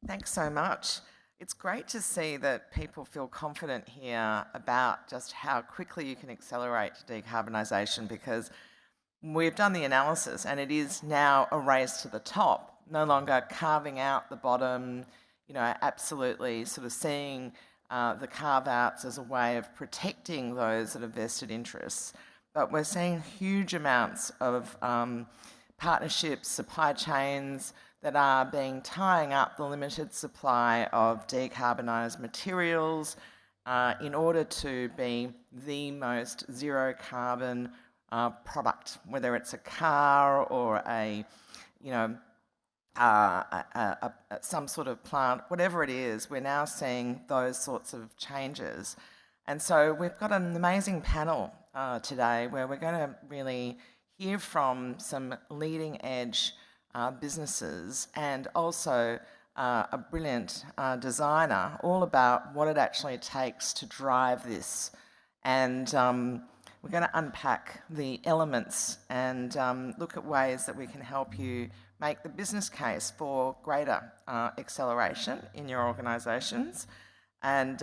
Thanks so much. It's great to see that people feel confident here about just how quickly you can accelerate decarbonisation, because we've done the analysis and it is now a race to the top, no longer carving out the bottom, absolutely sort of seeing the carve-outs as a way of protecting those that have vested interests. But we're seeing huge amounts of partnerships, supply chains that are tying up the limited supply of decarbonised materials in order to be the most zero carbon product, whether it's a car or some sort of plant, whatever it is. We're now seeing those sorts of changes. And so we've got an amazing panel today where we're going to really hear from some leading edge businesses and also a brilliant designer, all about what it actually takes to drive this. And we're going to unpack the elements and look at ways that we can help you make the business case for greater acceleration in your organisations. And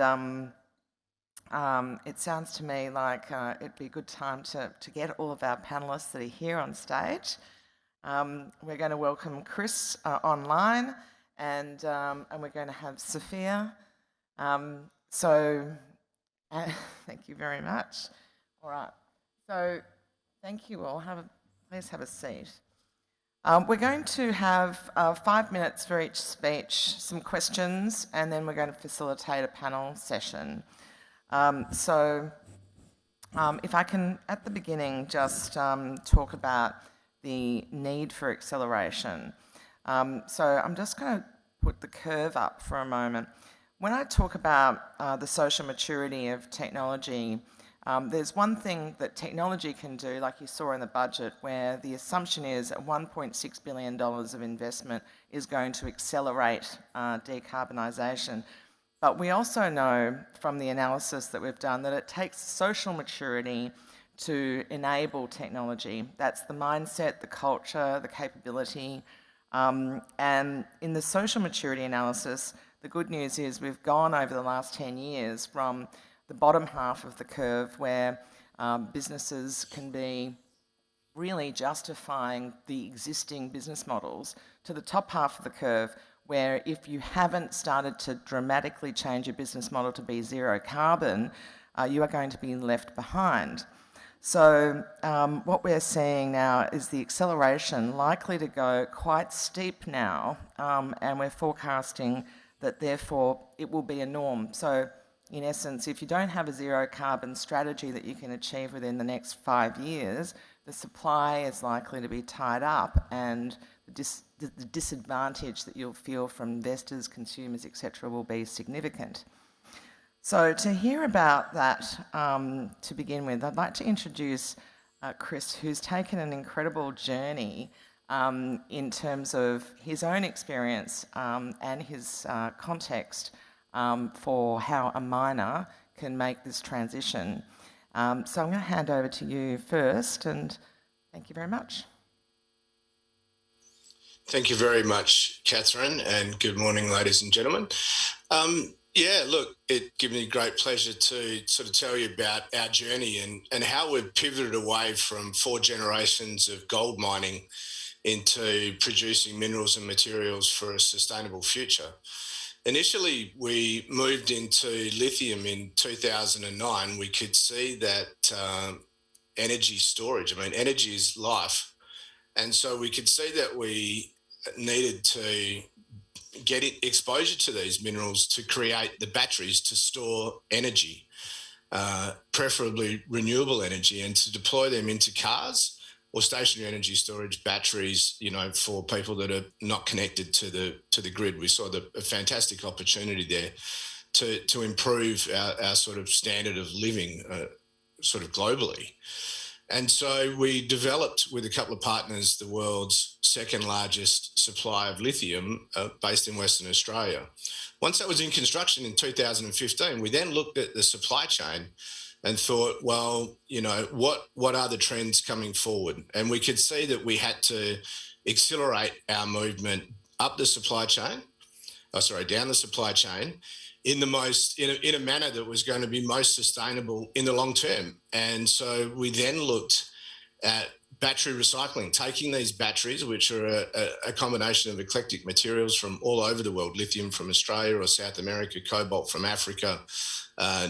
it sounds to me like it'd be a good time to get all of our panellists that are here on stage. We're going to welcome Chris online, and we're going to have Sophia. Thank you very much. All right, so thank you all. Please have a seat. We're going to have 5 minutes for each speech, some questions, and then we're going to facilitate a panel session. If I can, at the beginning, just talk about the need for acceleration. So I'm just going to put the curve up for a moment. When I talk about the social maturity of technology, there's one thing that technology can do, like you saw in the budget, where the assumption is that $1.6 billion of investment is going to accelerate decarbonisation. But we also know from the analysis that we've done that it takes social maturity to enable technology. That's the mindset, the culture, the capability. And in the social maturity analysis, the good news is we've gone over the last 10 years from the bottom half of the curve, where businesses can be really justifying the existing business models, to the top half of the curve, where if you haven't started to dramatically change your business model to be zero carbon, you are going to be left behind. So what we're seeing now is the acceleration likely to go quite steep now, and we're forecasting that therefore it will be a norm. So in essence, if you don't have a zero carbon strategy that you can achieve within the next 5 years, the supply is likely to be tied up, and the disadvantage that you'll feel from investors, consumers, etc., will be significant. So to hear about that, to begin with, I'd like to introduce Chris, who's taken an incredible journey in terms of his own experience and his context for how a miner can make this transition. So I'm going to hand over to you first, and thank you very much. Thank you very much, Catherine, and good morning, ladies and gentlemen. Yeah, look, it gives me great pleasure to sort of tell you about our journey and how we've pivoted away from 4 generations of gold mining into producing minerals and materials for a sustainable future. Initially, we moved into lithium in 2009. We could see that energy storage, energy is life. And so we could see that we needed to get exposure to these minerals to create the batteries to store energy, preferably renewable energy, and to deploy them into cars or stationary energy storage batteries, for people that are not connected to the grid. We saw a fantastic opportunity there to improve our sort of standard of living sort of globally. And so we developed with a couple of partners the world's second largest supply of lithium based in Western Australia. Once that was in construction in 2015, we then looked at the supply chain and thought, well, what are the trends coming forward? And we could see that we had to accelerate our movement up the supply chain down the supply chain in a manner that was going to be most sustainable in the long term. And so we then looked at battery recycling, taking these batteries, which are a combination of eclectic materials from all over the world, lithium from Australia or South America, cobalt from Africa,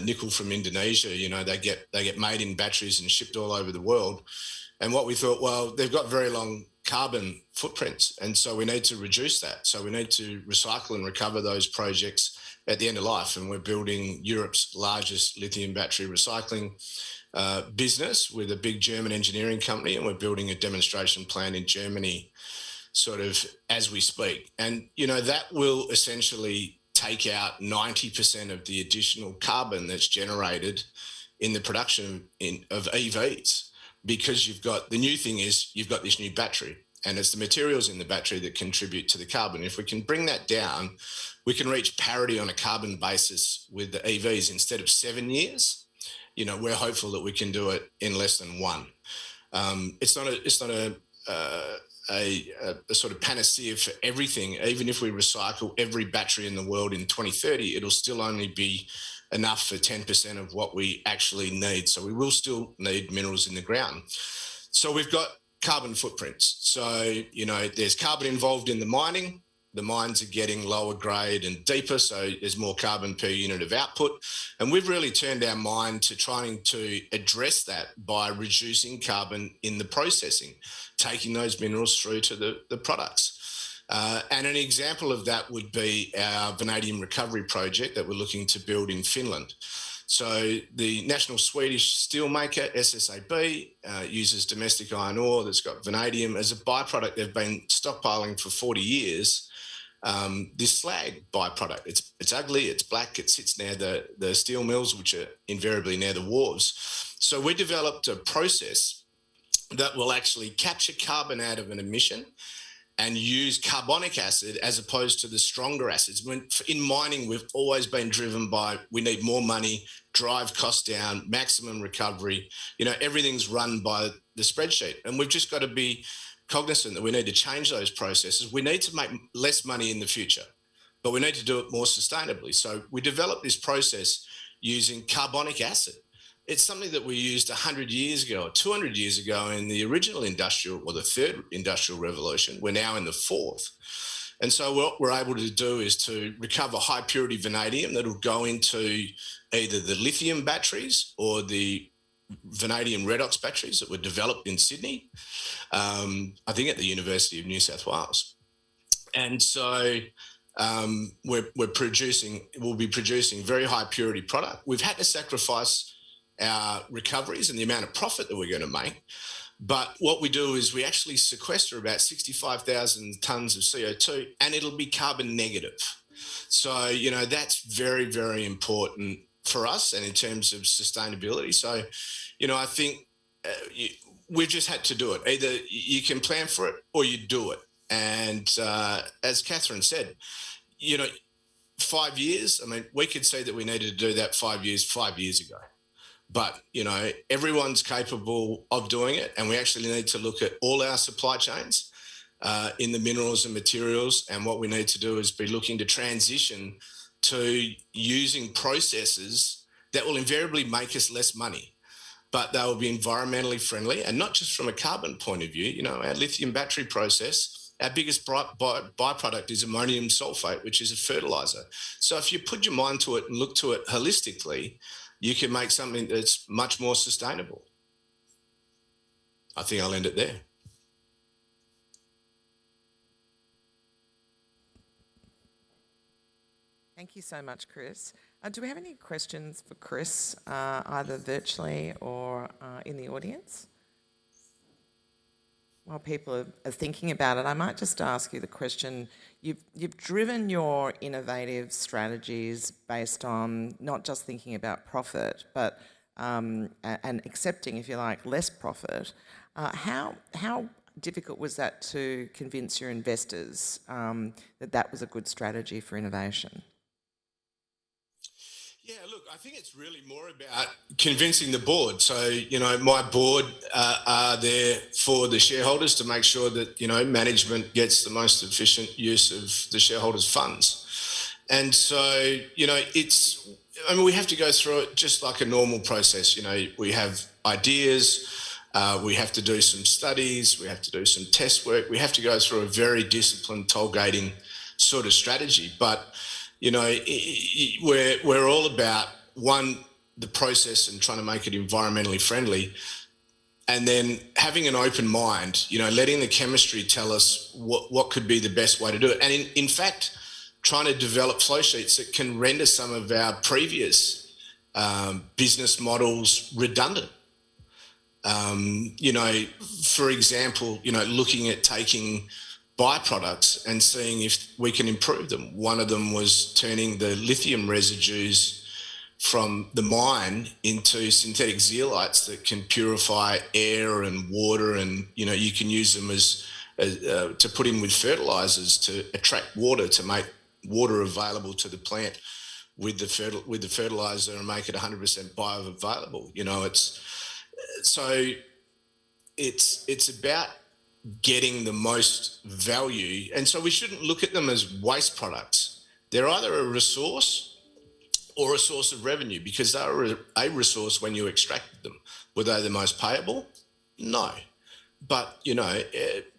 nickel from Indonesia. They get made in batteries and shipped all over the world. And what we thought, well, they've got very long carbon footprints, and so we need to reduce that. So we need to recycle and recover those projects at the end of life. And we're building Europe's largest lithium battery recycling business with a big German engineering company, and we're building a demonstration plant in Germany sort of as we speak. And, that will essentially take out 90% of the additional carbon that's generated in the production of EVs, because you've got this new battery, and it's the materials in the battery that contribute to the carbon. If we can bring that down, we can reach parity on a carbon basis with the EVs. Instead of 7 years, we're hopeful that we can do it in less than one. It's not a sort of panacea for everything. Even if we recycle every battery in the world in 2030, it'll still only be enough for 10% of what we actually need. So we will still need minerals in the ground. So we've got carbon footprints. So, there's carbon involved in the mining. The mines are getting lower grade and deeper, so there's more carbon per unit of output. And we've really turned our mind to trying to address that by reducing carbon in the processing, taking those minerals through to the products. And an example of that would be our vanadium recovery project that we're looking to build in Finland. So the national Swedish steelmaker, SSAB, uses domestic iron ore that's got vanadium as a byproduct. They've been stockpiling for 40 years. This slag byproduct. It's ugly, it's black, it sits near the steel mills, which are invariably near the wharves. So we developed a process that will actually capture carbon out of an emission and use carbonic acid as opposed to the stronger acids. In mining, we've always been driven by, we need more money, drive costs down, maximum recovery. Everything's run by the spreadsheet, and we've just got to be cognizant that we need to change those processes. We need to make less money in the future, but we need to do it more sustainably. So we developed this process using carbonic acid. It's something that we used 100 years ago or 200 years ago in the original the third industrial revolution. We're now in the fourth. And so what we're able to do is to recover high purity vanadium that'll go into either the lithium batteries or the vanadium redox batteries that were developed in Sydney, I think at the University of New South Wales. And so we'll be producing very high purity product. We've had to sacrifice our recoveries and the amount of profit that we're going to make. But what we do is we actually sequester about 65,000 tonnes of CO2, and it'll be carbon negative. So, that's very, very important for us and in terms of sustainability. So, I think we've just had to do it. Either you can plan for it or you do it. And as Catherine said, 5 years, we could say that we needed to do that 5 years ago. But, everyone's capable of doing it. And we actually need to look at all our supply chains in the minerals and materials. And what we need to do is be looking to transition to using processes that will invariably make us less money, but they will be environmentally friendly, and not just from a carbon point of view. Our lithium battery process, our biggest byproduct is ammonium sulfate, which is a fertilizer. So if you put your mind to it and look to it holistically, you can make something that's much more sustainable. I think I'll end it there. Thank you so much, Chris. Do we have any questions for Chris, either virtually or in the audience? While people are thinking about it, I might just ask you the question. You've driven your innovative strategies based on not just thinking about profit, but and accepting, if you like, less profit. How difficult was that to convince your investors that was a good strategy for innovation? Yeah, look, I think it's really more about convincing the board. So, my board are there for the shareholders to make sure that, management gets the most efficient use of the shareholders' funds. And so, we have to go through it just like a normal process. We have ideas, we have to do some studies, we have to do some test work, we have to go through a very disciplined toll gating sort of strategy. But we're all about, one, the process and trying to make it environmentally friendly, and then having an open mind, letting the chemistry tell us what could be the best way to do it. And in fact, trying to develop flow sheets that can render some of our previous business models redundant. For example, looking at taking byproducts and seeing if we can improve them. One of them was turning the lithium residues from the mine into synthetic zeolites that can purify air and water, and you can use them as to put in with fertilizers to attract water, to make water available to the plant with the fertilizer and make it 100% bioavailable. It's about getting the most value, and so we shouldn't look at them as waste products. They're either a resource or a source of revenue, because they were a resource when you extracted them. Were they the most payable? No. But,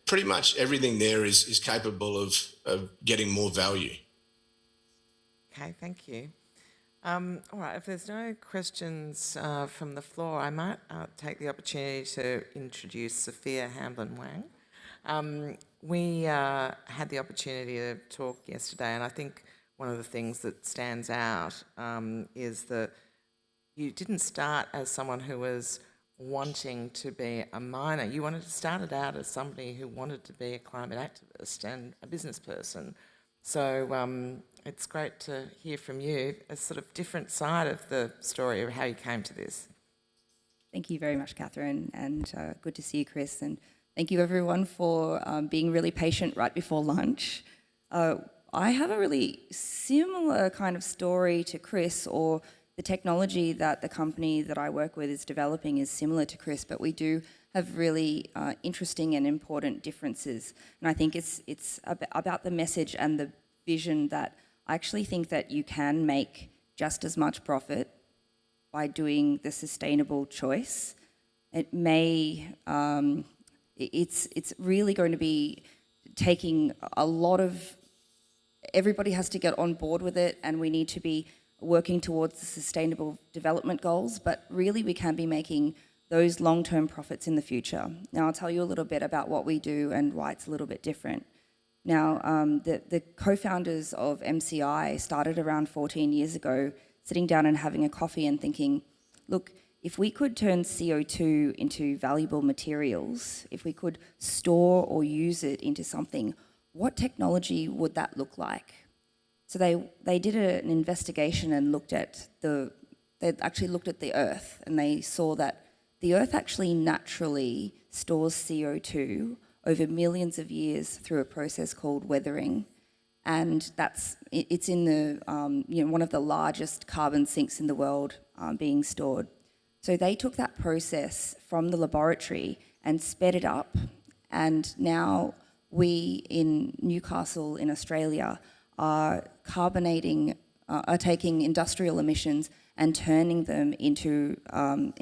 pretty much everything there is capable of getting more value. Okay, thank you. All right, if there's no questions from the floor, I might take the opportunity to introduce Sophia, Hamblin, Wang. We had the opportunity to talk yesterday, and I think one of the things that stands out is that you didn't start as someone who was wanting to be a miner. You started out as somebody who wanted to be a climate activist and a business person. So it's great to hear from you a sort of different side of the story of how you came to this. Thank you very much, Catherine, and good to see you, Chris. And thank you, everyone, for being really patient right before lunch. I have a really similar kind of story to Chris, or the technology that the company that I work with is developing is similar to Chris, but we do have really interesting and important differences. And I think it's about the message and the vision that I actually think that you can make just as much profit by doing the sustainable choice. It may, it's really going to be taking a lot of, everybody has to get on board with it, and we need to be working towards the sustainable development goals, but really we can be making those long-term profits in the future. Now, I'll tell you a little bit about what we do and why it's a little bit different. Now, the co-founders of MCI started around 14 years ago, sitting down and having a coffee and thinking, look, if we could turn CO2 into valuable materials, if we could store or use it into something, what technology would that look like? So they did an investigation and they actually looked at the Earth, and they saw that the Earth actually naturally stores CO2 over millions of years through a process called weathering, and it's in the one of the largest carbon sinks in the world being stored. So they took that process from the laboratory and sped it up, and now we in Newcastle in Australia are taking industrial emissions and turning them into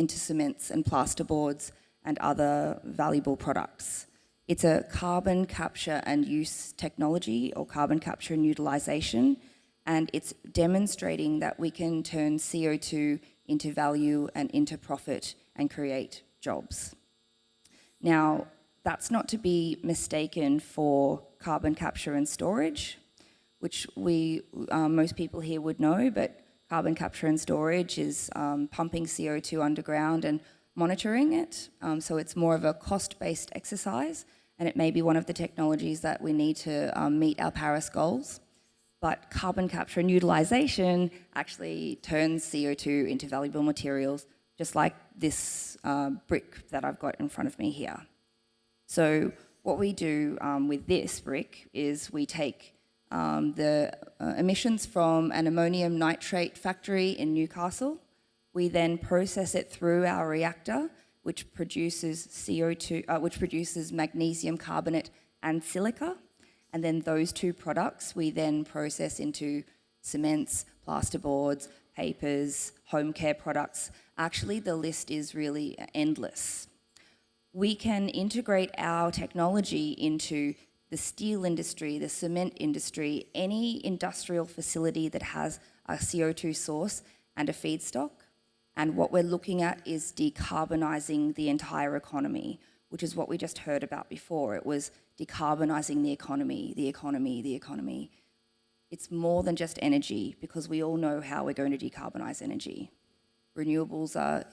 cements and plasterboards and other valuable products. It's a carbon capture and use technology, or carbon capture and utilisation, and it's demonstrating that we can turn CO2 into value and into profit and create jobs. Now, that's not to be mistaken for carbon capture and storage, which most people here would know, but carbon capture and storage is pumping CO2 underground and monitoring it. So it's more of a cost-based exercise, and it may be one of the technologies that we need to meet our Paris goals. But carbon capture and utilisation actually turns CO2 into valuable materials, just like this brick that I've got in front of me here. So what we do with this brick is we take the emissions from an ammonium nitrate factory in Newcastle. We then process it through our reactor, which produces CO2, which produces magnesium carbonate and silica. And then those two products we then process into cements, plasterboards, papers, home care products. Actually, the list is really endless. We can integrate our technology into the steel industry, the cement industry, any industrial facility that has a CO2 source and a feedstock. And what we're looking at is decarbonising the entire economy, which is what we just heard about before. It was decarbonising the economy, the economy, the economy. It's more than just energy, because we all know how we're going to decarbonise energy. Renewables are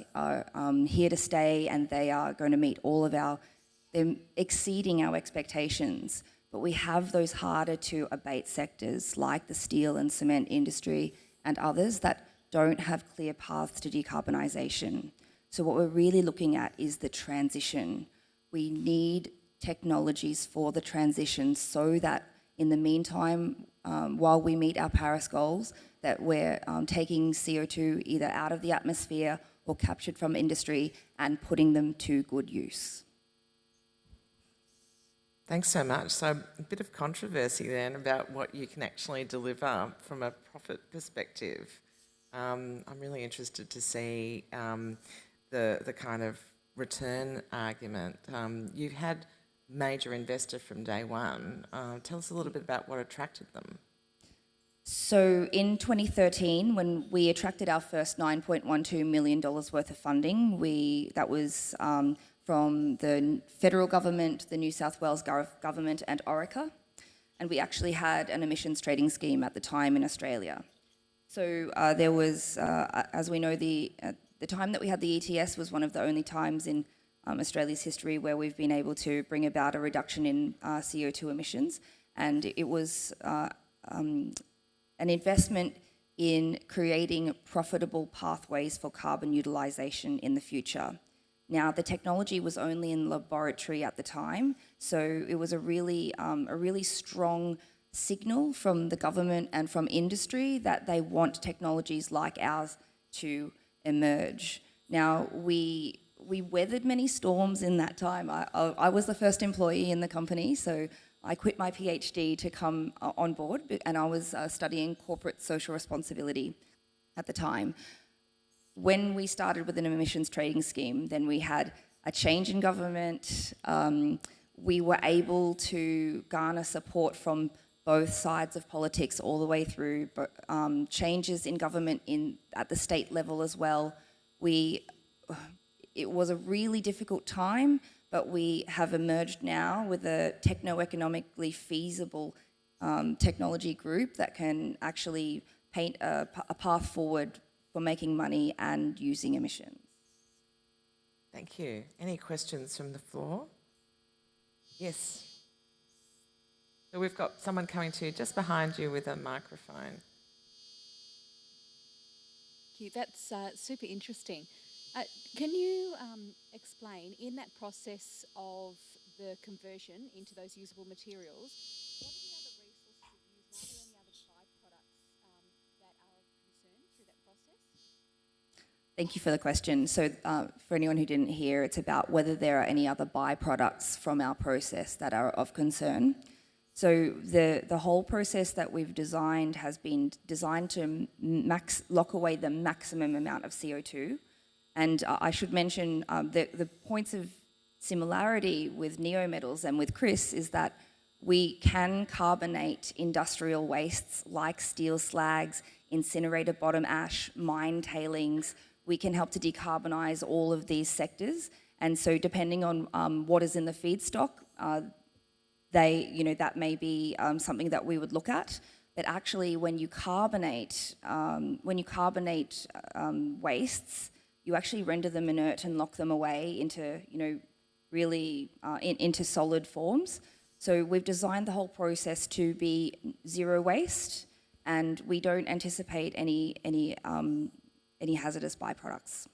here to stay, and they are going to meet all of they're exceeding our expectations. But we have those harder to abate sectors like the steel and cement industry and others that don't have clear paths to decarbonisation. So what we're really looking at is the transition. We need technologies for the transition so that in the meantime, while we meet our Paris goals, that we're taking CO2 either out of the atmosphere or captured from industry and putting them to good use. Thanks so much. So a bit of controversy then about what you can actually deliver from a profit perspective. I'm really interested to see the kind of return argument. You've had major investor from day one. Tell us a little bit about what attracted them. So in 2013, when we attracted our first $9.12 million worth of funding, that was from the federal government, the New South Wales government and Orica. And we actually had an emissions trading scheme at the time in Australia. So there was, as we know, the time that we had the ETS was one of the only times in Australia's history where we've been able to bring about a reduction in CO2 emissions. And it was an investment in creating profitable pathways for carbon utilisation in the future. Now, the technology was only in laboratory at the time, so it was a really strong signal from the government and from industry that they want technologies like ours to emerge. Now, we weathered many storms in that time. I was the first employee in the company, so I quit my PhD to come on board, and I was studying corporate social responsibility at the time. When we started with an emissions trading scheme, then we had a change in government. We were able to garner support from both sides of politics all the way through, but changes in government at the state level as well. It was a really difficult time, but we have emerged now with a techno-economically feasible technology group that can actually paint a path forward for making money and using emissions. Thank you. Any questions from the floor? Yes. So we've got someone coming to you just behind you with a microphone. Thank you. That's super interesting. Can you explain, in that process of the conversion into those usable materials, what are the other resources that you use? Are there any other byproducts that are of concern through that process? Thank you for the question. So for anyone who didn't hear, it's about whether there are any other byproducts from our process that are of concern. So the whole process that we've designed has been designed to lock away the maximum amount of CO2. And I should mention the points of similarity with Neometals and with Chris is that we can carbonate industrial wastes like steel slags, incinerator bottom ash, mine tailings. We can help to decarbonise all of these sectors. And so depending on what is in the feedstock, that may be something that we would look at. But actually, when you carbonate wastes, you actually render them inert and lock them away into, really into solid forms. So we've designed the whole process to be zero waste, and we don't anticipate any hazardous byproducts.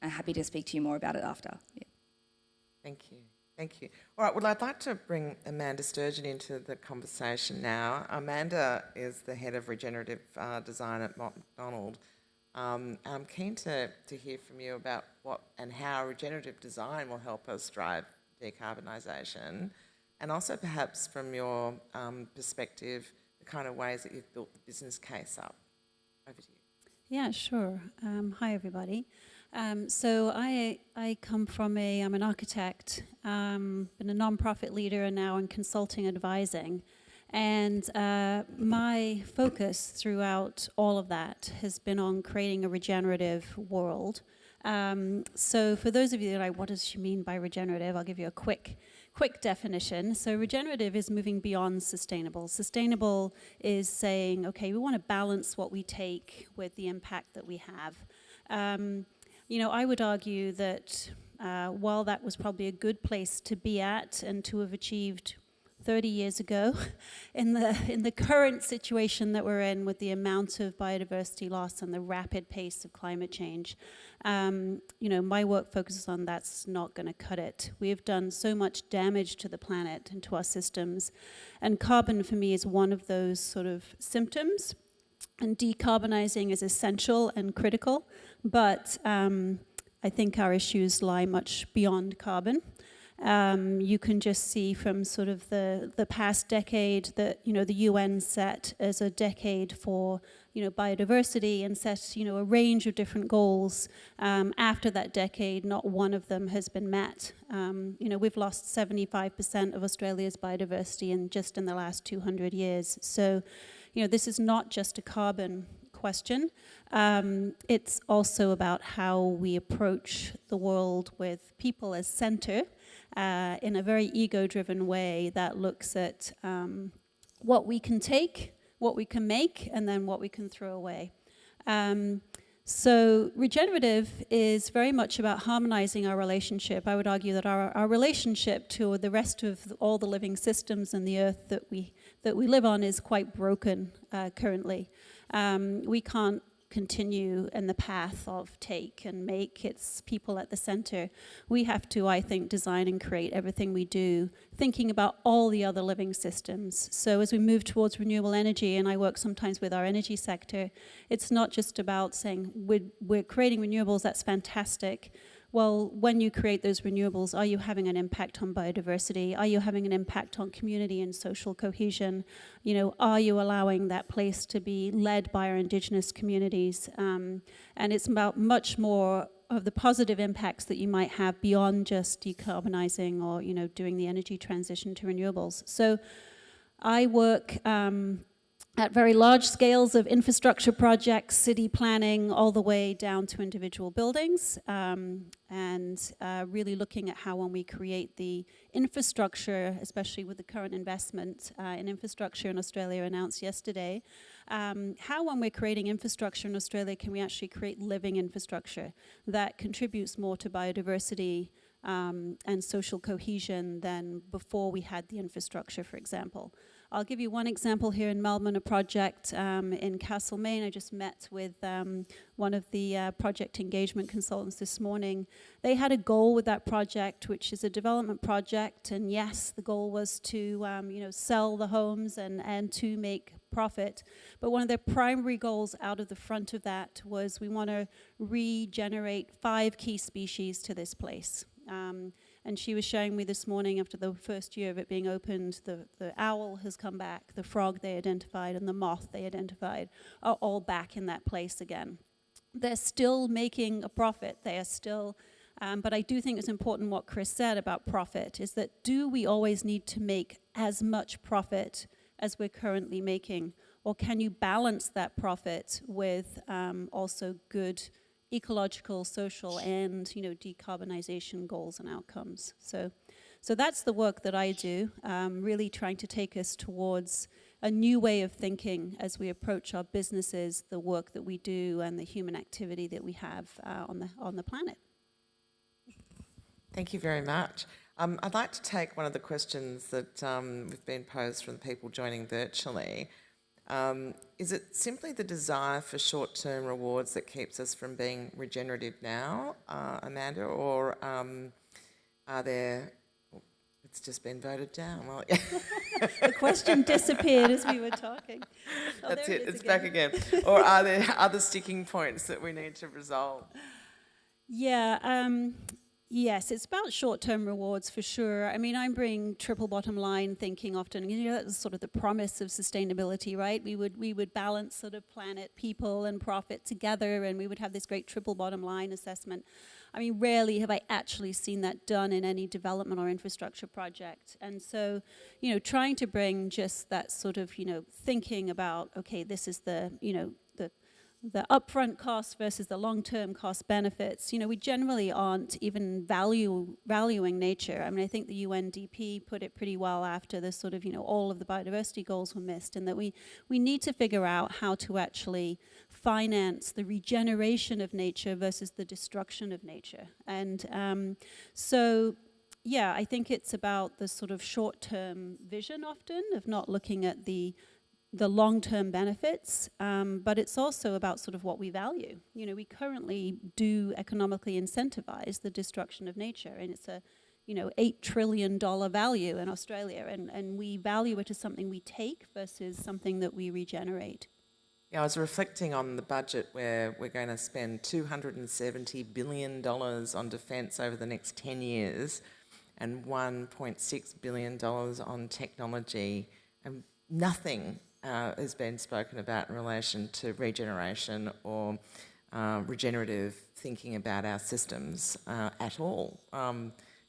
I'm happy to speak to you more about it after. Yeah. Thank you. Thank you. All right, well, I'd like to bring Amanda Sturgeon into the conversation now. Amanda is the head of regenerative design at Macdonald. I'm keen to hear from you about what and how regenerative design will help us drive decarbonisation, and also perhaps from your perspective, the kind of ways that you've built the business case up. Over to you. Yeah, sure. Hi, everybody. So I come from I'm an architect, been a nonprofit leader and now in consulting advising. And my focus throughout all of that has been on creating a regenerative world. So for those of you that are like, what does she mean by regenerative? I'll give you a quick definition. So regenerative is moving beyond sustainable. Sustainable is saying, okay, we want to balance what we take with the impact that we have. I would argue that while that was probably a good place to be at and to have achieved 30 years ago, in the current situation that we're in with the amount of biodiversity loss and the rapid pace of climate change, my work focuses on that's not going to cut it. We have done so much damage to the planet and to our systems, and carbon for me is one of those sort of symptoms. And decarbonising is essential and critical, but I think our issues lie much beyond carbon. You can just see from sort of the past decade that, the UN set as a decade for, biodiversity and set, a range of different goals. After that decade, not one of them has been met. We've lost 75% of Australia's biodiversity in the last 200 years. So, this is not just a carbon question. It's also about how we approach the world with people as center in a very ego-driven way that looks at what we can take, what we can make, and then what we can throw away. So regenerative is very much about harmonizing our relationship. I would argue that our relationship to the rest of all the living systems on the earth that we live on is quite broken currently. We can't continue in the path of take and make. It's people at the center. We have to, I think, design and create everything we do, thinking about all the other living systems. So as we move towards renewable energy, and I work sometimes with our energy sector, it's not just about saying we're creating renewables, that's fantastic. Well, when you create those renewables, are you having an impact on biodiversity? Are you having an impact on community and social cohesion? Are you allowing that place to be led by our Indigenous communities? And it's about much more of the positive impacts that you might have beyond just decarbonising or, doing the energy transition to renewables. So I work at very large scales of infrastructure projects, city planning, all the way down to individual buildings, and really looking at how when we create the infrastructure, especially with the current investment in infrastructure in Australia announced yesterday, how when we're creating infrastructure in Australia can we actually create living infrastructure that contributes more to biodiversity and social cohesion than before we had the infrastructure, for example. I'll give you one example here in Melbourne, a project in Castlemaine. I just met with one of the project engagement consultants this morning. They had a goal with that project, which is a development project, and yes, the goal was to sell the homes and to make profit. But one of their primary goals out of the front of that was we want to regenerate 5 key species to this place. And she was showing me this morning, after the first year of it being opened, the owl has come back, the frog they identified, and the moth they identified are all back in that place again. They're still making a profit. They are still, but I do think it's important what Chris said about profit, is that do we always need to make as much profit as we're currently making? Or can you balance that profit with also good ecological, social, and decarbonisation goals and outcomes. So that's the work that I do, really trying to take us towards a new way of thinking as we approach our businesses, the work that we do, and the human activity that we have on the planet. Thank you very much. I'd like to take one of the questions that have been posed from the people joining virtually. Is it simply the desire for short-term rewards that keeps us from being regenerative now, Amanda, or are there It's just been voted down. Well, The question disappeared as we were talking. Oh, that's there it. is It's back again. Or are there other sticking points that we need to resolve? Yeah, yes, it's about short-term rewards for sure. I mean, I bring triple bottom line thinking often. That's sort of the promise of sustainability, right? We would balance sort of planet, people, and profit together, and we would have this great triple bottom line assessment. I mean, rarely have I actually seen that done in any development or infrastructure project. And so, trying to bring just that sort of, thinking about, okay, this is the upfront costs versus the long-term cost benefits. We generally aren't even valuing nature. I mean, I think the UNDP put it pretty well after the sort of, all of the biodiversity goals were missed, and that we need to figure out how to actually finance the regeneration of nature versus the destruction of nature. And so, yeah, I think it's about the sort of short-term vision often of not looking at the long-term benefits, but it's also about sort of what we value. We currently do economically incentivize the destruction of nature, and it's a, $8 trillion value in Australia, and we value it as something we take versus something that we regenerate. Yeah, I was reflecting on the budget where we're going to spend $270 billion on defence over the next 10 years and $1.6 billion on technology, and nothing has been spoken about in relation to regeneration or regenerative thinking about our systems at all.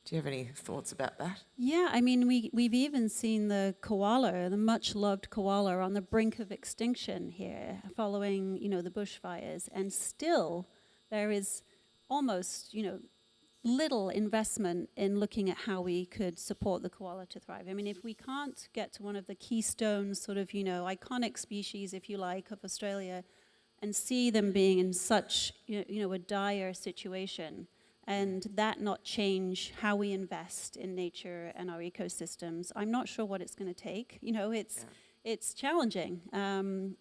Do you have any thoughts about that? Yeah, I mean, we've even seen the koala, the much-loved koala, on the brink of extinction here following, the bushfires, and still there is almost, little investment in looking at how we could support the koala to thrive. I mean, if we can't get to one of the keystone sort of, iconic species, if you like, of Australia and see them being in such, a dire situation, and that not change how we invest in nature and our ecosystems, I'm not sure what it's going to take. It's challenging, and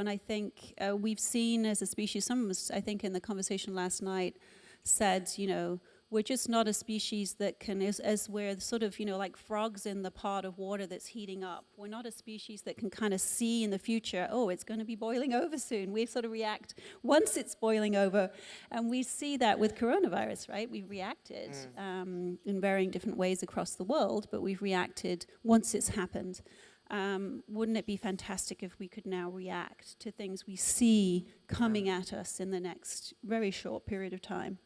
I think we've seen as a species, some of us, I think in the conversation last night, said, we're just not a species that can, as we're sort of, like frogs in the pot of water that's heating up. We're not a species that can kind of see in the future, oh, it's going to be boiling over soon. We sort of react once it's boiling over. And we see that with coronavirus, right? We've reacted in varying different ways across the world, but we've reacted once it's happened. Wouldn't it be fantastic if we could now react to things we see coming at us in the next very short period of time?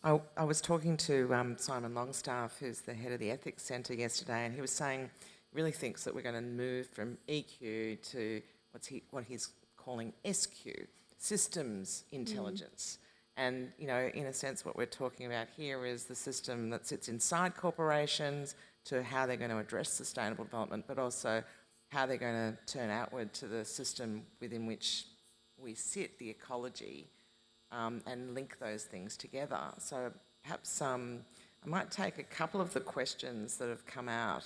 I was talking to Simon Longstaff, who's the head of the Ethics Centre, yesterday, and he was saying he really thinks that we're going to move from EQ to what he's calling SQ, systems intelligence. And, in a sense, what we're talking about here is the system that sits inside corporations to how they're going to address sustainable development, but also how they're going to turn outward to the system within which we sit, the ecology, and link those things together. So perhaps I might take a couple of the questions that have come out.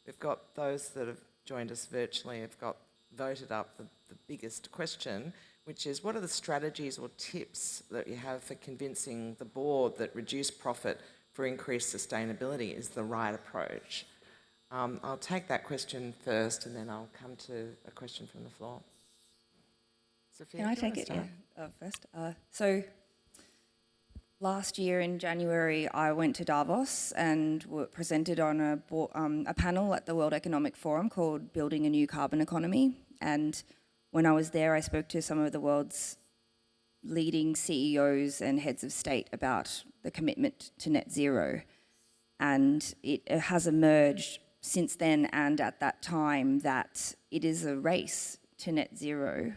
We've got those that have joined us virtually have got voted up the biggest question, which is, what are the strategies or tips that you have for convincing the board that reduced profit for increased sustainability is the right approach? I'll take that question first, and then I'll come to a question from the floor. Sophia, Can I take it first? So last year in January, I went to Davos and presented on a panel at the World Economic Forum called Building a New Carbon Economy. And when I was there, I spoke to some of the world's leading CEOs and heads of state about the commitment to net zero. And it has emerged since then and at that time that it is a race to net zero.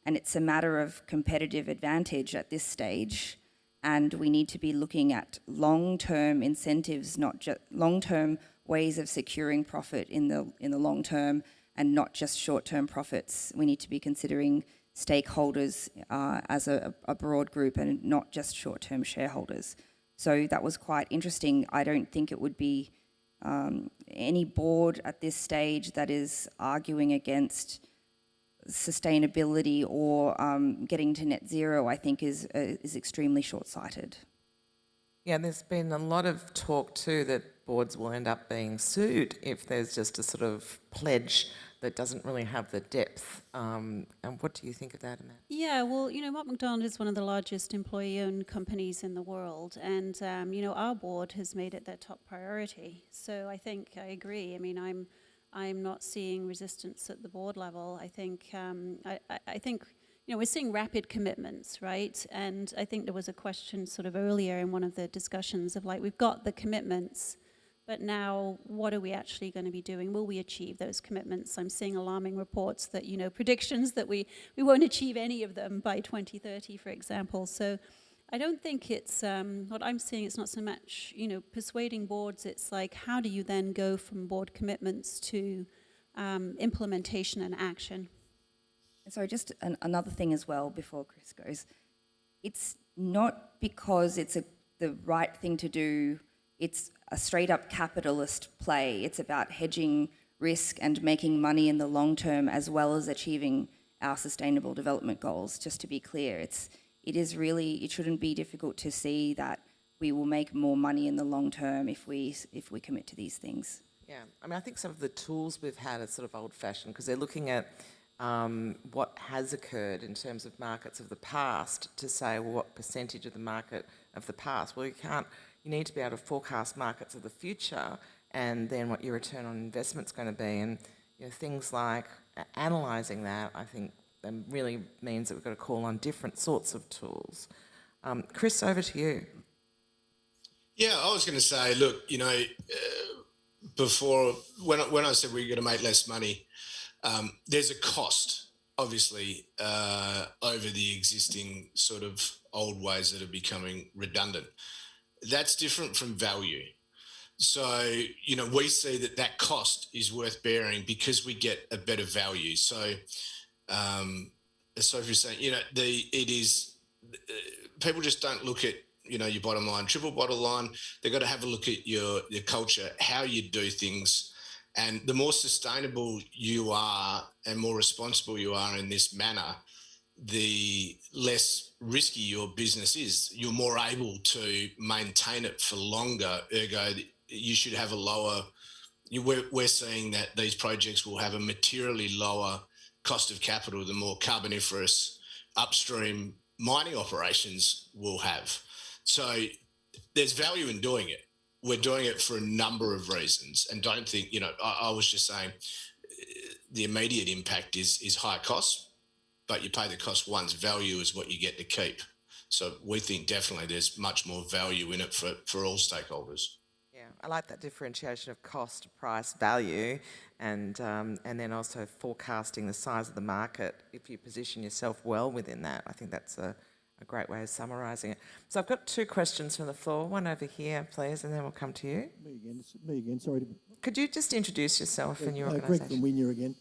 And it's a matter of competitive advantage at this stage. And we need to be looking at long-term incentives, not just long-term ways of securing profit in the long term, and not just short-term profits. We need to be considering stakeholders as a broad group and not just short-term shareholders. So that was quite interesting. I don't think it would be any board at this stage that is arguing against sustainability or getting to net zero, I think is extremely short-sighted. Yeah, there's been a lot of talk too that boards will end up being sued if there's just a sort of pledge that doesn't really have the depth. And what do you think of that, Annette? Yeah, well, Mott Macdonald is one of the largest employee-owned companies in the world, and our board has made it their top priority. So I think I agree. I mean, I'm not seeing resistance at the board level. I think I think we're seeing rapid commitments, right? And I think there was a question sort of earlier in one of the discussions of like, we've got the commitments, but now what are we actually going to be doing? Will we achieve those commitments? I'm seeing alarming reports that, predictions that we won't achieve any of them by 2030, for example. So I don't think it's, what I'm seeing, it's not so much, persuading boards, it's like, how do you then go from board commitments to implementation and action? So just another thing as well before Chris goes. It's not because it's the right thing to do, it's a straight up capitalist play. It's about hedging risk and making money in the long term as well as achieving our sustainable development goals, just to be clear. It shouldn't be difficult to see that we will make more money in the long term if we commit to these things. Yeah, I mean, I think some of the tools we've had are sort of old-fashioned because they're looking at what has occurred in terms of markets of the past to say, well, what percentage of the market of the past? Well, you need to be able to forecast markets of the future and then what your return on investment's going to be. And things like analysing that, I think, really means that we've got to call on different sorts of tools. Chris, over to you. Yeah, I was going to say, look, before when I said we're going to make less money, there's a cost, obviously, over the existing sort of old ways that are becoming redundant. That's different from value. So, we see that cost is worth bearing because we get a better value. So, as Sophie's saying, people just don't look at, your bottom line, triple bottom line. They've got to have a look at your culture, how you do things. And the more sustainable you are and more responsible you are in this manner, the less risky your business is. You're more able to maintain it for longer. Ergo, you should have a lower... We're seeing that these projects will have a materially lower cost of capital the more carboniferous upstream mining operations will have. So there's value in doing it. We're doing it for a number of reasons, and don't think, I was just saying the immediate impact is higher costs, but you pay the cost once. Value is what you get to keep. So we think definitely there's much more value in it for all stakeholders. Yeah, I like that differentiation of cost, price, value, and then also forecasting the size of the market. If you position yourself well within that, I think that's a great way of summarising it. So I've got two questions from the floor. One over here, please, and then we'll come to you. Me again. Sorry. Could you just introduce yourself and your Greg organisation? from Wynyard again.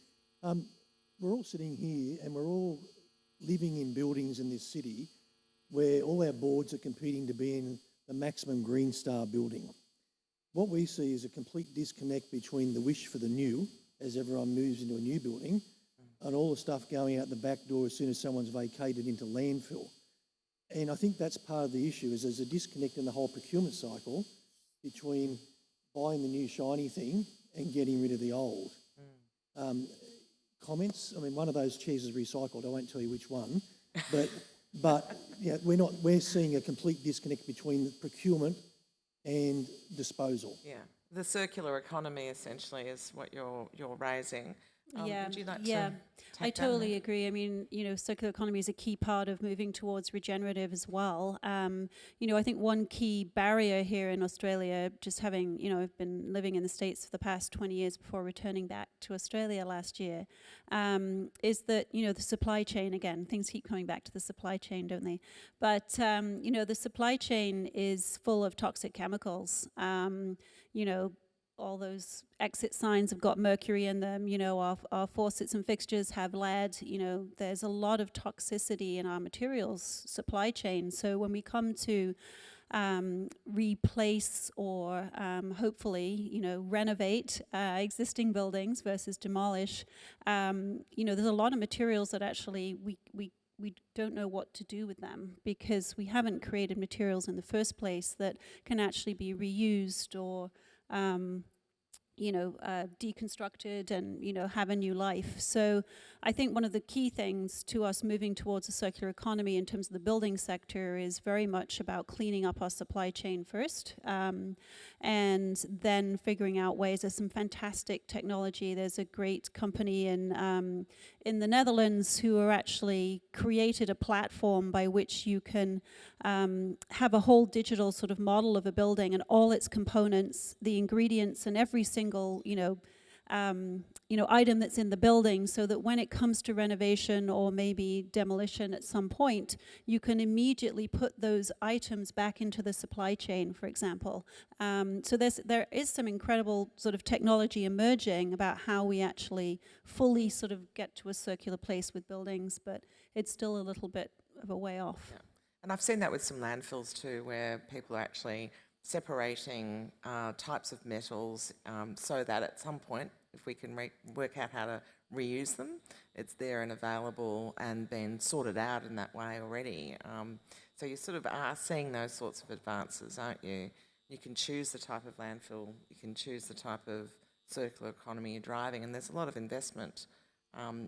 We're all sitting here and we're all living in buildings in this city where all our boards are competing to be in the maximum Green Star building. What we see is a complete disconnect between the wish for the new, as everyone moves into a new building, and all the stuff going out the back door as soon as someone's vacated into landfill. And I think that's part of the issue, is there's a disconnect in the whole procurement cycle between buying the new shiny thing and getting rid of the old. Comments? I mean, one of those chairs is recycled. I won't tell you which one, but yeah, we're seeing a complete disconnect between procurement and disposal. Yeah, the circular economy essentially is what you're raising. Would you like to I take that? totally agree. I mean, circular economy is a key part of moving towards regenerative as well. I think one key barrier here in Australia, just having, I've been living in the States for the past 20 years before returning back to Australia last year, is that, the supply chain, again, things keep coming back to the supply chain, don't they? But, the supply chain is full of toxic chemicals. All those exit signs have got mercury in them, our faucets and fixtures have lead, there's a lot of toxicity in our materials supply chain. So when we come to replace or hopefully, renovate existing buildings versus demolish, there's a lot of materials that actually we we don't know what to do with them because we haven't created materials in the first place that can actually be reused or deconstructed and, have a new life. So I think one of the key things to us moving towards a circular economy in terms of the building sector is very much about cleaning up our supply chain first, and then figuring out ways. There's some fantastic technology. There's a great company in the Netherlands who are actually created a platform by which you can have a whole digital sort of model of a building and all its components, the ingredients, and every single item that's in the building, so that when it comes to renovation or maybe demolition at some point, you can immediately put those items back into the supply chain, for example. So there is some incredible sort of technology emerging about how we actually fully sort of get to a circular place with buildings, but it's still a little bit of a way off. Yeah. And I've seen that with some landfills too, where people are actually separating types of metals so that at some point, if we can work out how to reuse them, it's there and available and been sorted out in that way already. So you sort of are seeing those sorts of advances, aren't you? You can choose the type of landfill, you can choose the type of circular economy you're driving, and there's a lot of investment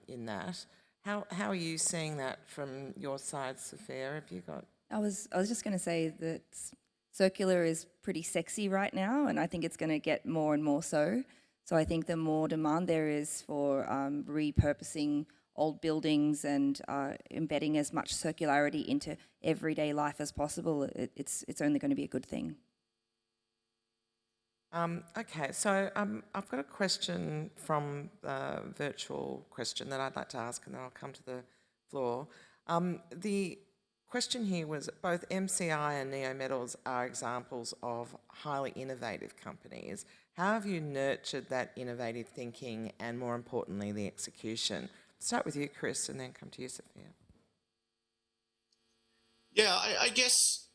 in that. How are you seeing that from your side, Sophia? Have you got? I was just going to say that circular is pretty sexy right now, and I think it's going to get more and more so. So I think the more demand there is for repurposing old buildings and embedding as much circularity into everyday life as possible, it's only going to be a good thing. Okay, so I've got a question from the virtual question that I'd like to ask, and then I'll come to the floor. The question here was both MCI and Neometals are examples of highly innovative companies. How have you nurtured that innovative thinking and, more importantly, the execution? Start with you, Chris, and then come to you, Sophia. Yeah, I guess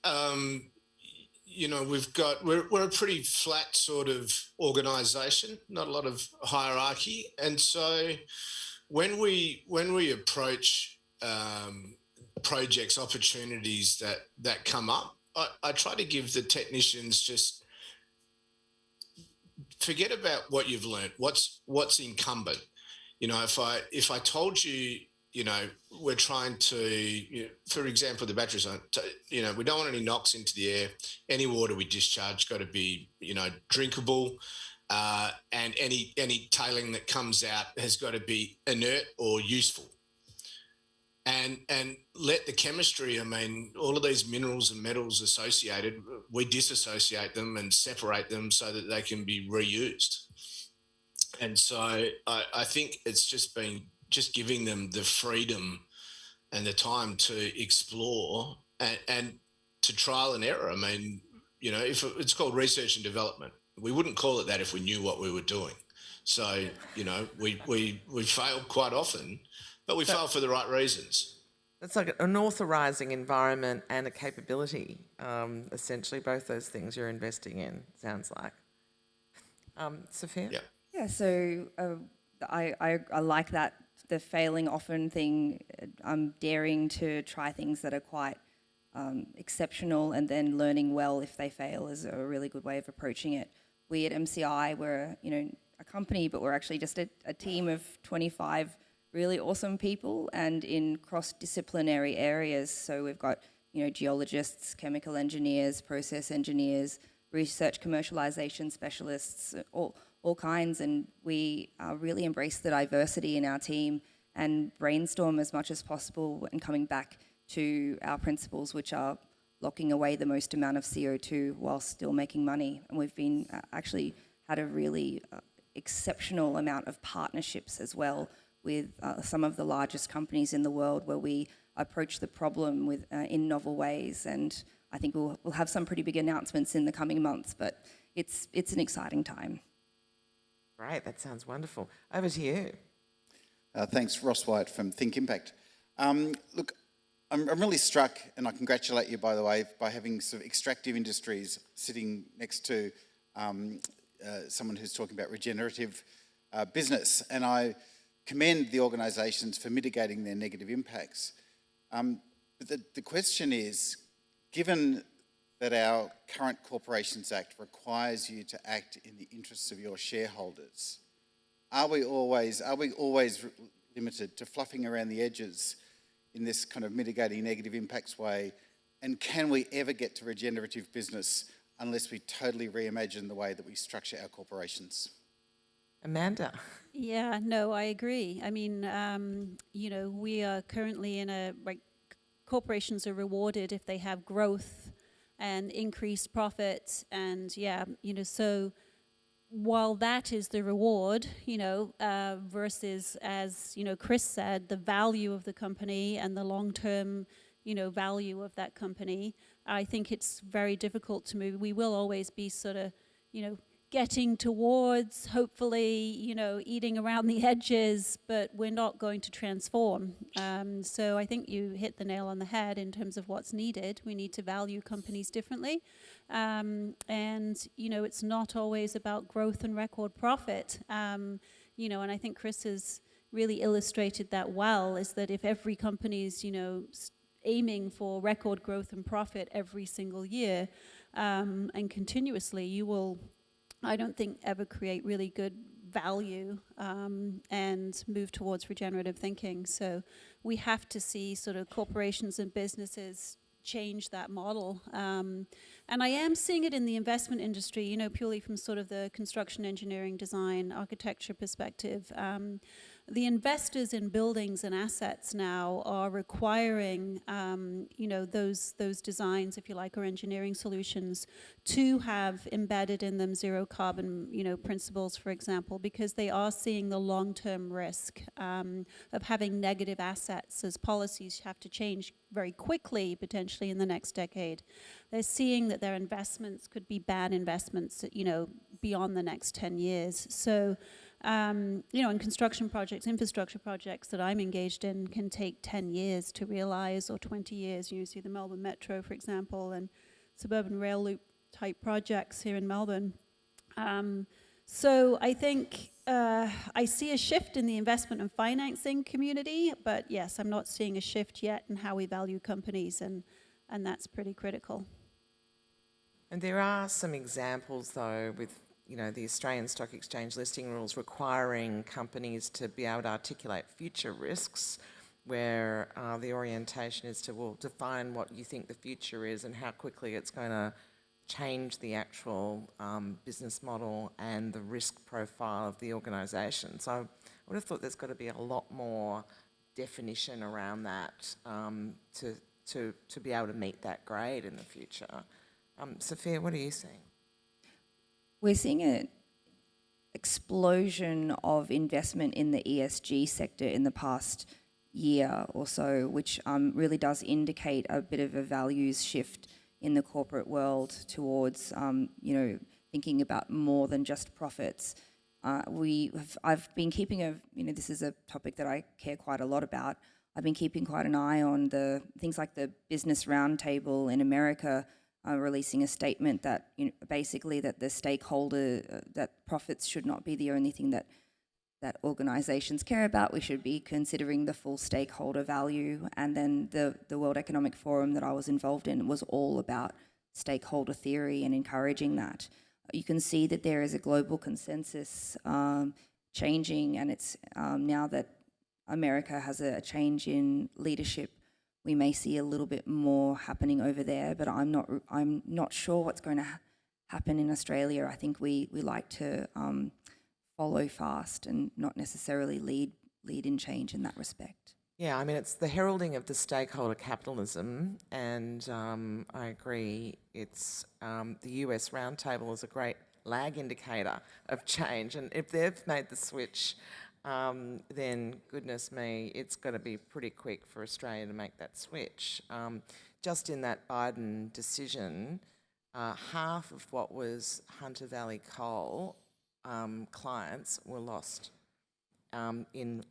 we're a pretty flat sort of organisation, not a lot of hierarchy, and so when we approach projects, opportunities that come up, I try to give the technicians just forget about what you've learnt. What's incumbent? If I told you, we're trying to, for example, the batteries, we don't want any NOx into the air. Any water we discharge got to be, drinkable, and any tailing that comes out has got to be inert or useful. And let the chemistry, all of these minerals and metals associated, we disassociate them and separate them so that they can be reused. And so I think it's just giving them the freedom and the time to explore and to trial and error. If it's called research and development, we wouldn't call it that if we knew what we were doing. So, we fail quite often, but we fail for the right reasons. It's like an authorising environment and a capability, essentially, both those things you're investing in, sounds like. Sophia? Yeah. Yeah, so I like that, the failing often thing. I'm daring to try things that are quite exceptional and then learning well if they fail is a really good way of approaching it. We at MCI, we're a company, but we're actually just a team of 25 really awesome people and in cross-disciplinary areas. So we've got geologists, chemical engineers, process engineers, research commercialisation specialists, all kinds, and we really embrace the diversity in our team and brainstorm as much as possible and coming back to our principles, which are locking away the most amount of CO2 while still making money. And we've been actually had a really exceptional amount of partnerships as well with some of the largest companies in the world, where we approach the problem with in novel ways. And I think we'll have some pretty big announcements in the coming months, but it's an exciting time. Great, that sounds wonderful. Over to you. Thanks, Ross White from Think Impact. Look, I'm really struck, and I congratulate you, by the way, by having sort of extractive industries sitting next to someone who's talking about regenerative business. And I commend the organisations for mitigating their negative impacts. But the question is, given that our current Corporations Act requires you to act in the interests of your shareholders, are we always limited to fluffing around the edges in this kind of mitigating negative impacts way? And can we ever get to regenerative business unless we totally reimagine the way that we structure our corporations? Amanda? Yeah, no, I agree. I mean, we are currently in corporations are rewarded if they have growth and increased profits, and so while that is the reward, versus, as Chris said, the value of the company and the long-term, value of that company, I think it's very difficult to move. We will always be sort of, getting towards, hopefully, eating around the edges, but we're not going to transform. So I think you hit the nail on the head in terms of what's needed. We need to value companies differently. And, it's not always about growth and record profit. And I think Chris has really illustrated that well, is that if every company is, aiming for record growth and profit every single year and continuously, you will, I don't think, ever create really good value and move towards regenerative thinking. So we have to see sort of corporations and businesses change that model. And I am seeing it in the investment industry, purely from sort of the construction, engineering, design, architecture perspective. The investors in buildings and assets now are requiring, those designs, if you like, or engineering solutions to have embedded in them zero carbon, principles, for example, because they are seeing the long-term risk of having negative assets as policies have to change very quickly, potentially in the next decade. They're seeing that their investments could be bad investments, beyond the next 10 years. So, in construction projects, infrastructure projects that I'm engaged in can take 10 years to realize, or 20 years. You see the Melbourne Metro, for example, and suburban rail loop type projects here in Melbourne. So I think I see a shift in the investment and financing community, but yes, I'm not seeing a shift yet in how we value companies, and that's pretty critical. And there are some examples, though, with the Australian Stock Exchange Listing Rules requiring companies to be able to articulate future risks, where the orientation is to, define what you think the future is and how quickly it's going to change the actual business model and the risk profile of the organisation. So I would have thought there's got to be a lot more definition around that to be able to meet that grade in the future. Sophia, what are you seeing? We're seeing an explosion of investment in the ESG sector in the past year or so, which really does indicate a bit of a values shift in the corporate world towards, thinking about more than just profits. I've been keeping this is a topic that I care quite a lot about. I've been keeping quite an eye on the things like the Business Roundtable in America, releasing a statement that basically that the stakeholder, that profits should not be the only thing that organisations care about. We should be considering the full stakeholder value. And then the World Economic Forum that I was involved in was all about stakeholder theory and encouraging that. You can see that there is a global consensus changing, and it's now that America has a change in leadership, we may see a little bit more happening over there, but I'm not sure what's going to happen in Australia. I think we like to follow fast and not necessarily lead in change in that respect. Yeah, I mean, it's the heralding of the stakeholder capitalism, and I agree. It's the US Roundtable is a great lag indicator of change, and if they've made the switch, then goodness me, it's got to be pretty quick for Australia to make that switch. Just in that Biden decision, half of what was Hunter Valley Coal clients were lost in,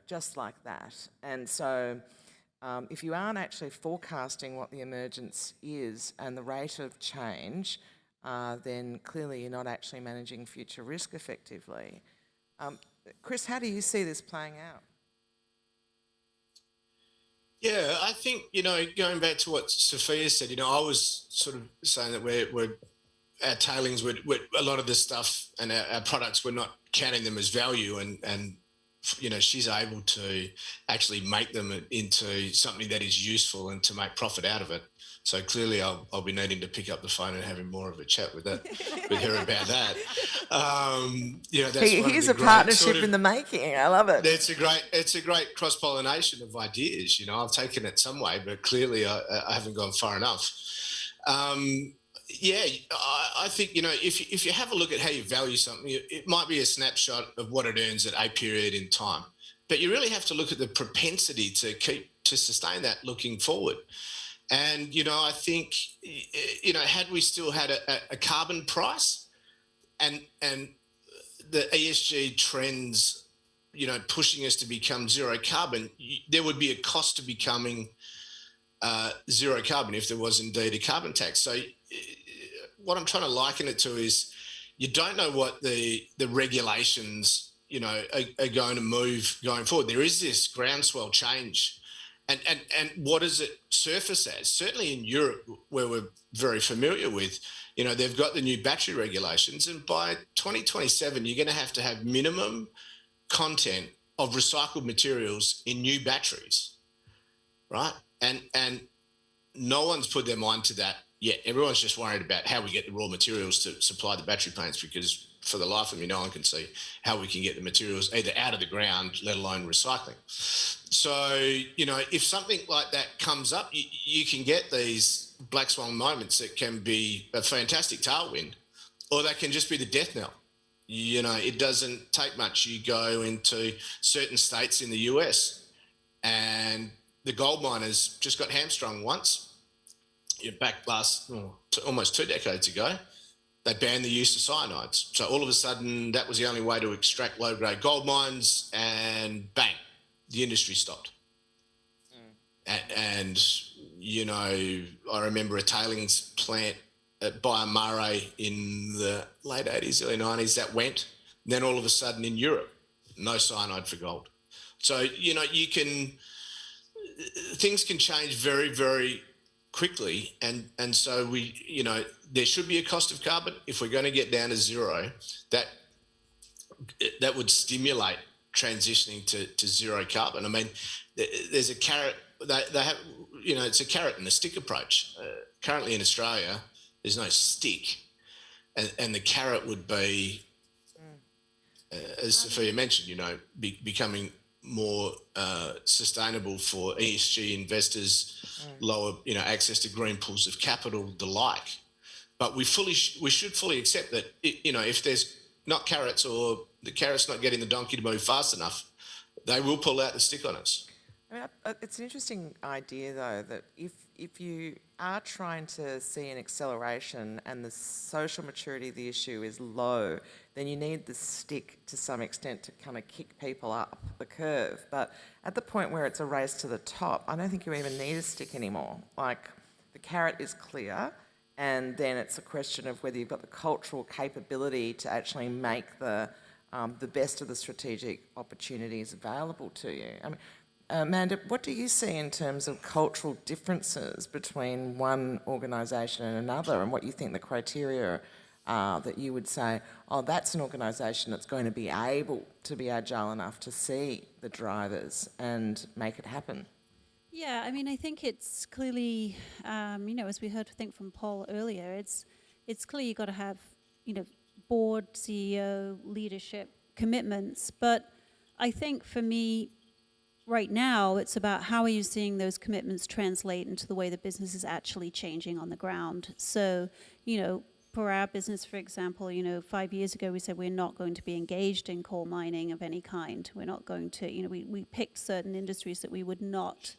just like that. And so if you aren't actually forecasting what the emergence is and the rate of change, then clearly you're not actually managing future risk effectively. Chris, how do you see this playing out? Yeah, I think, going back to what Sophia said, I was sort of saying that we're our tailings, a lot of this stuff and our products, we're not counting them as value, and she's able to actually make them into something that is useful and to make profit out of it. So clearly, I'll be needing to pick up the phone and having more of a chat with her about that. That's Here's a partnership in the making. I love it. It's a great cross pollination of ideas. I've taken it some way, but clearly I haven't gone far enough. I think, if you have a look at how you value something, it might be a snapshot of what it earns at a period in time, but you really have to look at the propensity to sustain that looking forward. And, I think, had we still had a carbon price and the ESG trends, pushing us to become zero carbon, there would be a cost to becoming zero carbon if there was indeed a carbon tax. So what I'm trying to liken it to is you don't know what the regulations, are going to move going forward. There is this groundswell change. And what does it surface as? Certainly in Europe, where we're very familiar with, they've got the new battery regulations, and by 2027, you're going to have minimum content of recycled materials in new batteries, right? And no one's put their mind to that yet. Everyone's just worried about how we get the raw materials to supply the battery plants, because for the life of me, no one can see how we can get the materials either out of the ground, let alone recycling. So, if something like that comes up, you can get these black swan moments that can be a fantastic tailwind, or that can just be the death knell. It doesn't take much. You go into certain states in the US and the gold miners just got hamstrung once. Back almost 2 decades ago, they banned the use of cyanides. So all of a sudden, that was the only way to extract low-grade gold mines, and bang, the industry stopped. And I remember a tailings plant at Byamare in the late 80s, early 90s, that went. And then all of a sudden in Europe, no cyanide for gold. So, things can change very, very quickly, and so there should be a cost of carbon. If we're going to get down to zero, that would stimulate transitioning to zero carbon. I mean, there's a carrot. They have, it's a carrot and a stick approach. Currently in Australia, there's no stick, and the carrot would be, as Sophia mentioned, becoming more sustainable for ESG investors, lower, access to green pools of capital, the like. But we should fully accept that, if there's not carrots, or the carrot's not getting the donkey to move fast enough, they will pull out the stick on us. I mean, it's an interesting idea, though, that if you are trying to see an acceleration and the social maturity of the issue is low, then you need the stick to some extent to kind of kick people up the curve. But at the point where it's a race to the top, I don't think you even need a stick anymore. Like, the carrot is clear, and then it's a question of whether you've got the cultural capability to actually make the best of the strategic opportunities available to you. I mean, Amanda, what do you see in terms of cultural differences between one organisation and another, and what you think the criteria are that you would say, oh, that's an organisation that's going to be able to be agile enough to see the drivers and make it happen? Yeah, I mean, I think it's clearly, as we heard, I think, from Paul earlier, it's clear you've got to have, board, CEO, leadership, commitments. But I think for me, right now, it's about how are you seeing those commitments translate into the way the business is actually changing on the ground. So, for our business, for example, 5 years ago, we said we're not going to be engaged in coal mining of any kind. We're not going to, we picked certain industries that we would not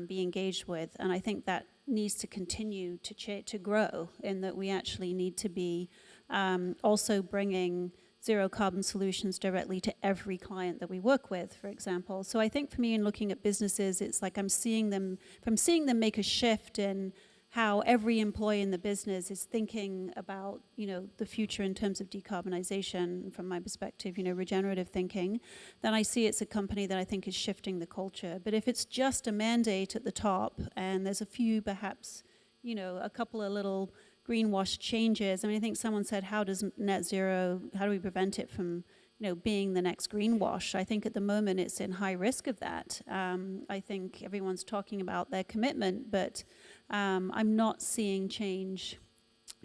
be engaged with. And I think that needs to continue to grow, in that we actually need to be also bringing zero carbon solutions directly to every client that we work with, for example. So I think for me, in looking at businesses, it's like I'm seeing them make a shift in how every employee in the business is thinking about, the future in terms of decarbonisation, from my perspective, regenerative thinking, then I see it's a company that I think is shifting the culture. But if it's just a mandate at the top and there's a few perhaps, a couple of little greenwash changes, I think someone said, how do we prevent it from being the next greenwash? I think at the moment it's in high risk of that. I think everyone's talking about their commitment, but I'm not seeing change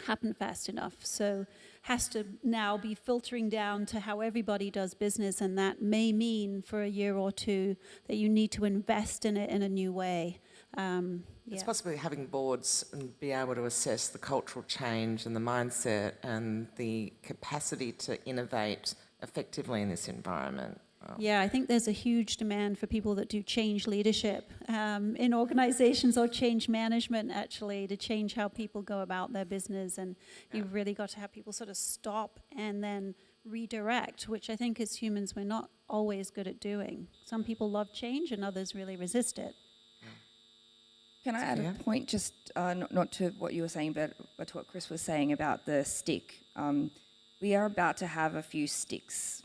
happen fast enough. So has to now be filtering down to how everybody does business, and that may mean for a year or two that you need to invest in it in a new way. It's possibly having boards and be able to assess the cultural change and the mindset and the capacity to innovate effectively in this environment. Yeah, I think there's a huge demand for people that do change leadership in organizations, or change management, actually, to change how people go about their business. And you've really got to have people sort of stop and then redirect, which I think as humans we're not always good at doing. Some people love change and others really resist it. Can I add a point, just not to what you were saying, but to what Chris was saying about the stick? We are about to have a few sticks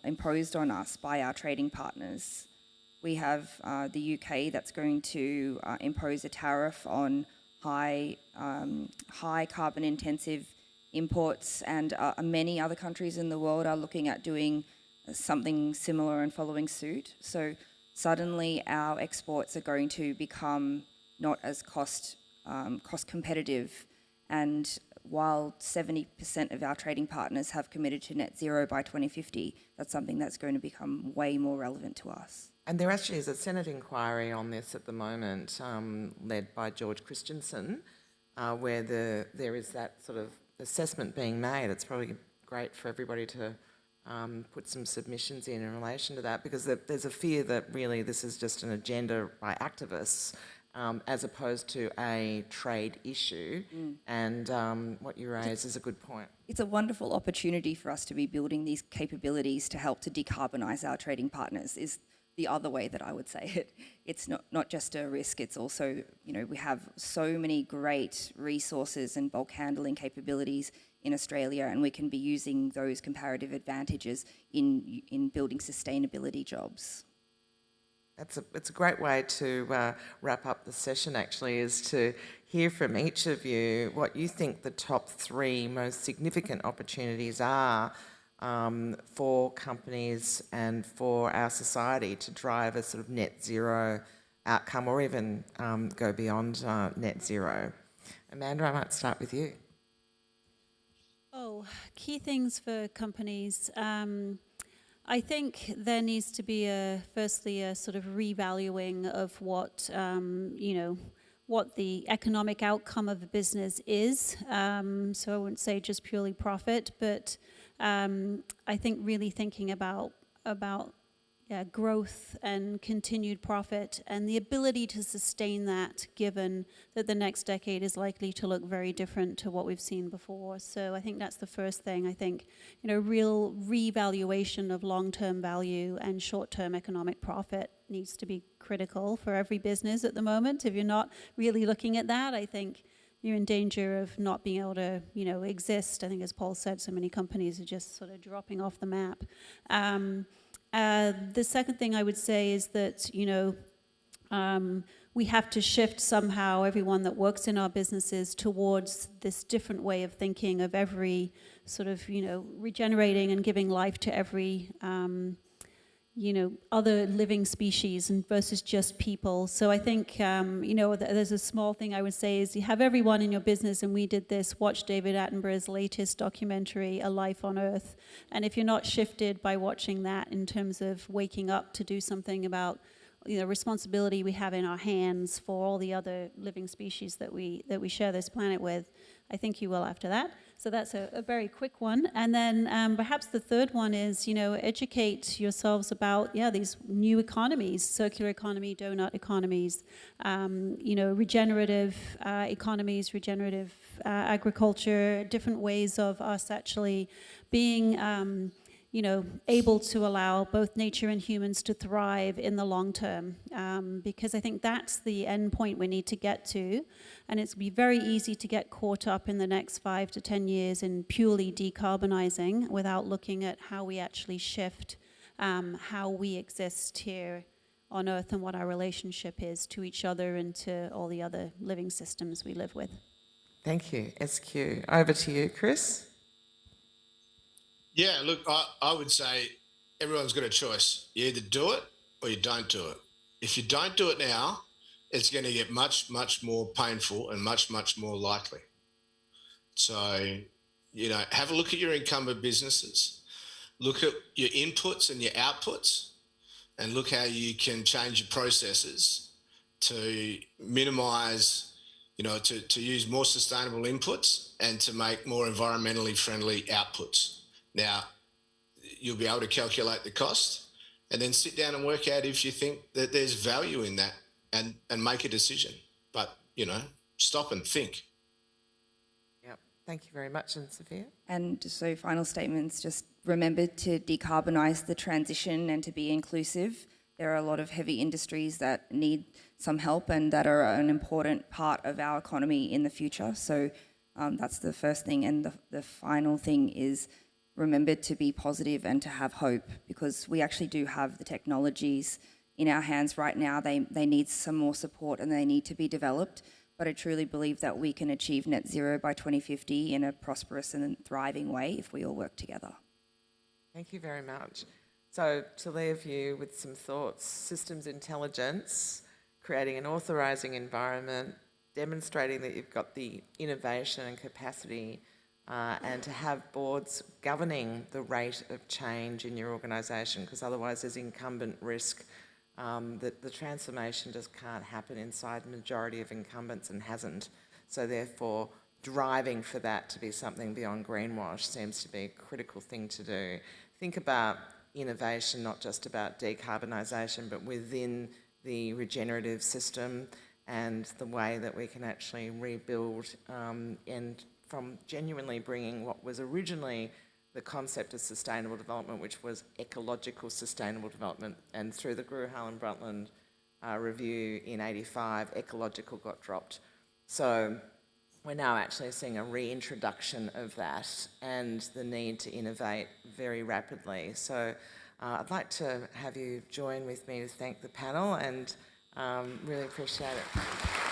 imposed on us by our trading partners. We have the UK that's going to impose a tariff on high carbon intensive imports, and many other countries in the world are looking at doing something similar and following suit. So suddenly our exports are going to become not as cost competitive, and while 70% of our trading partners have committed to net zero by 2050, that's something that's going to become way more relevant to us. And there actually is a Senate inquiry on this at the moment, led by George Christensen, where there is that sort of assessment being made. It's probably great for everybody to put some submissions in relation to that, because there's a fear that really this is just an agenda by activists, as opposed to a trade issue. And what you raise is a good point. It's a wonderful opportunity for us to be building these capabilities to help to decarbonise our trading partners, is the other way that I would say it. It's not just a risk, it's also, we have so many great resources and bulk handling capabilities in Australia, and we can be using those comparative advantages in building sustainability jobs. It's a great way to wrap up the session, actually, is to hear from each of you what you think the top 3 most significant opportunities are for companies and for our society to drive a sort of net zero outcome, or even go beyond net zero. Amanda, I might start with you. Key things for companies. I think there needs to be firstly a sort of revaluing of what what the economic outcome of a business is. So I wouldn't say just purely profit, but I think really thinking about growth and continued profit and the ability to sustain that, given that the next decade is likely to look very different to what we've seen before. So I think that's the first thing. I think, real revaluation of long-term value and short-term economic profit needs to be critical for every business at the moment. If you're not really looking at that, I think you're in danger of not being able to, exist. I think, as Paul said, so many companies are just sort of dropping off the map. The second thing I would say is that, we have to shift somehow everyone that works in our businesses towards this different way of thinking of every sort of, regenerating and giving life to every, other living species and versus just people. So I think, there's a small thing I would say is you have everyone in your business, and we did this, watch David Attenborough's latest documentary, A Life on Earth. And if you're not shifted by watching that in terms of waking up to do something about responsibility we have in our hands for all the other living species that we share this planet with, I think you will after that. So that's a very quick one. And then perhaps the third one is, educate yourselves about, these new economies, circular economy, donut economies, regenerative economies, regenerative agriculture, different ways of us actually being, able to allow both nature and humans to thrive in the long term, because I think that's the end point we need to get to, and it's be very easy to get caught up in the next 5 to 10 years in purely decarbonising without looking at how we actually shift how we exist here on Earth and what our relationship is to each other and to all the other living systems we live with. Thank you, SQ. Over to you, Chris. Yeah, look, I would say everyone's got a choice. You either do it or you don't do it. If you don't do it now, it's going to get much, much more painful and much, much more likely. So, have a look at your incumbent businesses, look at your inputs and your outputs, and look how you can change your processes to minimise, to use more sustainable inputs and to make more environmentally friendly outputs. Now, you'll be able to calculate the cost and then sit down and work out if you think that there's value in that and make a decision. But, stop and think. Yep. Thank you very much. And Sophia? And so final statements, just remember to decarbonise the transition and to be inclusive. There are a lot of heavy industries that need some help and that are an important part of our economy in the future. So that's the first thing. And the final thing is remember to be positive and to have hope, because we actually do have the technologies in our hands right now. They need some more support and they need to be developed. But I truly believe that we can achieve net zero by 2050 in a prosperous and thriving way if we all work together. Thank you very much. So to leave you with some thoughts, systems intelligence, creating an authorising environment, demonstrating that you've got the innovation and capacity, and to have boards governing the rate of change in your organisation, because otherwise there's incumbent risk that the transformation just can't happen inside the majority of incumbents and hasn't. So therefore, driving for that to be something beyond greenwash seems to be a critical thing to do. Think about innovation, not just about decarbonisation, but within the regenerative system and the way that we can actually rebuild and from genuinely bringing what was originally the concept of sustainable development, which was ecological sustainable development, and through the Gruhalen-Brundtland review in '85, ecological got dropped. So we're now actually seeing a reintroduction of that and the need to innovate very rapidly. So I'd like to have you join with me to thank the panel and really appreciate it.